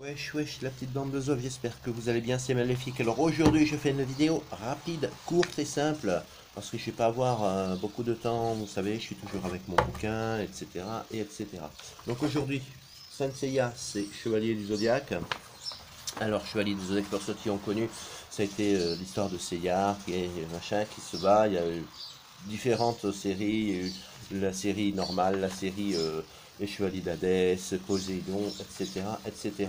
Wesh wesh la petite bande de zov, j'espère que vous allez bien, c'est Maléfique. Alors aujourd'hui je fais une vidéo rapide, courte et simple, parce que je ne vais pas avoir beaucoup de temps, vous savez, je suis toujours avec mon bouquin, etc. Donc aujourd'hui, Saint Seiya, c'est Chevalier du Zodiaque. Alors Chevalier du Zodiaque, pour ceux qui ont connu, ça a été l'histoire de Seiya, et machin, qui se bat, il y a eu différentes séries, il y a eu la série normale, la série les Chevaliers d'Hadès, Poséidon, etc.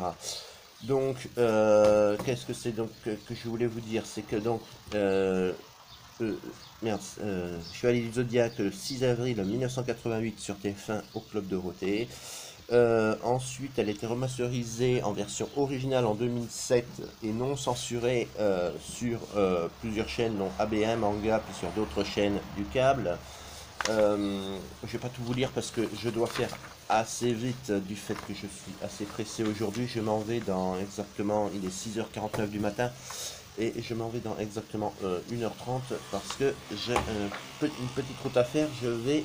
Donc, qu'est-ce que c'est donc que je voulais vous dire? C'est que donc, euh, merde, Chevalier du Zodiaque, le 6 avril 1988 sur TF1 au Club Dorothée. Ensuite, elle a été remasterisée en version originale en 2007 et non censurée sur plusieurs chaînes, dont ABM, Manga, puis sur d'autres chaînes du câble. Je vais pas tout vous lire parce que je dois faire assez vite du fait que je suis assez pressé aujourd'hui. Je m'en vais dans exactement, il est 6h49 du matin et je m'en vais dans exactement 1h30 parce que j'ai une petite route à faire. Je vais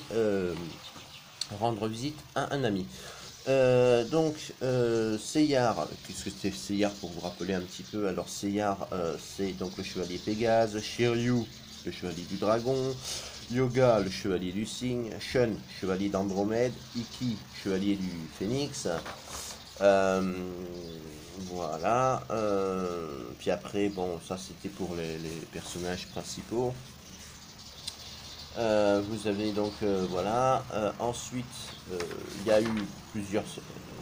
rendre visite à un ami. Seyar, qu'est-ce que c'est Seyar pour vous rappeler un petit peu? Alors Seyar, c'est donc le chevalier Pégase, Shiryu, le chevalier du dragon, Yoga, le chevalier du cygne, Shun, chevalier d'Andromède, Iki, chevalier du phénix. Euh, voilà. Puis après, bon, ça c'était pour les personnages principaux. Vous avez donc, voilà. Ensuite, il y a eu plusieurs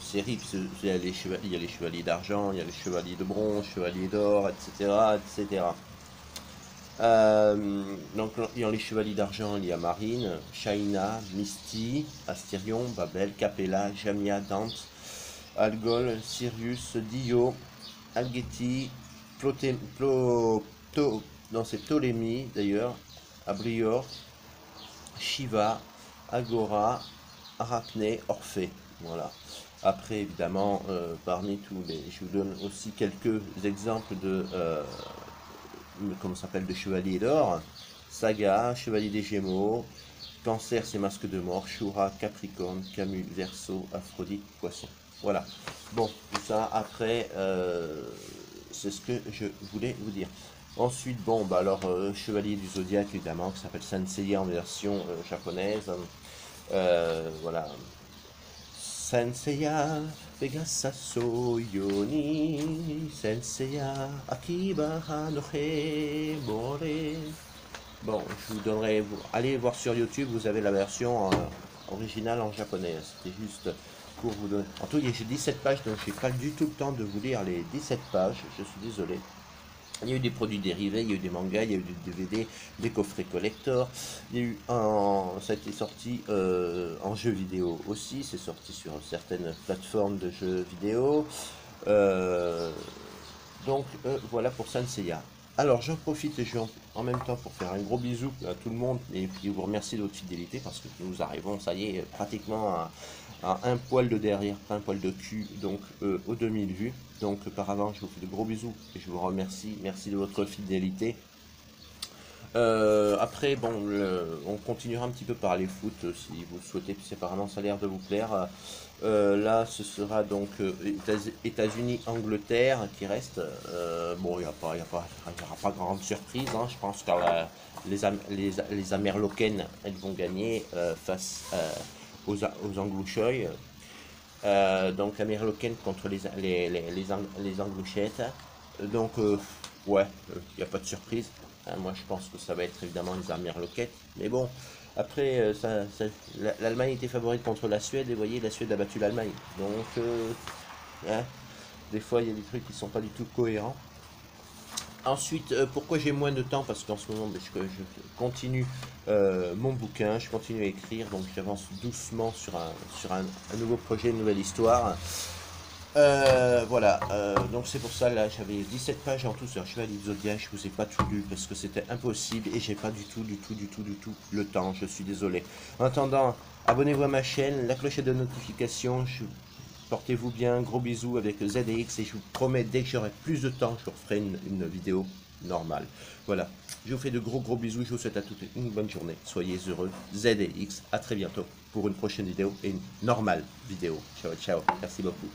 séries. Il y a les chevaliers d'argent, il y a les chevaliers de bronze, chevaliers d'or, etc. Donc, dans les chevaliers d'argent, il y a Marine, Shaina, Misty, Astérion, Babel, Capella, Jamia, Dante, Algol, Sirius, Dio, Algeti, c'est Ptolémée d'ailleurs, Abrior, Shiva, Agora, Arachné, Orphée. Voilà. Après, évidemment, parmi tous les. Je vous donne aussi quelques exemples de. Comment ça s'appelle, de Chevalier d'Or. Saga, Chevalier des Gémeaux. Cancer, c'est Masque de Mort. Shura, Capricorne, Camus, Verseau, Aphrodite, Poisson. Voilà. Bon, tout ça, après, c'est ce que je voulais vous dire. Ensuite, bon, bah alors, Chevalier du Zodiaque, évidemment, qui s'appelle Saint Seiya en version japonaise. Voilà. Saint Seiya, Pegasaso Yoni, Saint Seiya, Akiba Hanohe More. Bon, je vous donnerai, allez voir sur YouTube, vous avez la version originale en japonais. C'était juste pour vous donner. En tout, j'ai 17 pages, donc j'ai pas du tout le temps de vous lire les 17 pages. Je suis désolé. Il y a eu des produits dérivés, il y a eu des mangas, il y a eu des DVD, des coffrets collector. Il y a eu ça a été sorti en jeu vidéo aussi. C'est sorti sur certaines plateformes de jeux vidéo. Euh, voilà pour Saint Seiya. Alors j'en profite et en même temps pour faire un gros bisou à tout le monde et puis vous remercier de votre fidélité parce que nous arrivons, ça y est, pratiquement à un poil de derrière, pas un poil de cul, donc aux 2000 vues. Donc par avant, je vous fais de gros bisous et je vous remercie. Merci de votre fidélité. Après, bon, on continuera un petit peu par les foot si vous le souhaitez, puis apparemment ça a l'air de vous plaire. Là, ce sera donc États-Unis-Angleterre qui reste. Bon, il n'y aura pas grande surprise, hein. Je pense que les Amerlocaines, elles vont gagner face aux Anglouchois. Donc Amerlocaines contre les Anglouchettes. Donc, ouais, il n'y a pas de surprise. Moi, je pense que ça va être évidemment les Amerloquettes. Mais bon, après, l'Allemagne était favorite contre la Suède. Et vous voyez, la Suède a battu l'Allemagne. Donc, hein, des fois, il y a des trucs qui ne sont pas du tout cohérents. Ensuite, pourquoi j'ai moins de temps? Parce qu'en ce moment, je continue mon bouquin, je continue à écrire, donc j'avance doucement sur un nouveau projet, une nouvelle histoire. Voilà, donc c'est pour ça, là j'avais 17 pages en tout sur Chevalier du Zodiaque, je vous ai pas tout lu parce que c'était impossible et j'ai pas du tout le temps, je suis désolé. En attendant, abonnez-vous à ma chaîne, la clochette de notification, portez-vous bien, gros bisous avec ZDX et je vous promets, dès que j'aurai plus de temps, je vous referai une vidéo normale. Voilà, je vous fais de gros bisous, je vous souhaite à toutes une bonne journée, soyez heureux, ZDX, à très bientôt pour une prochaine vidéo et une normale vidéo. Ciao, ciao, merci beaucoup.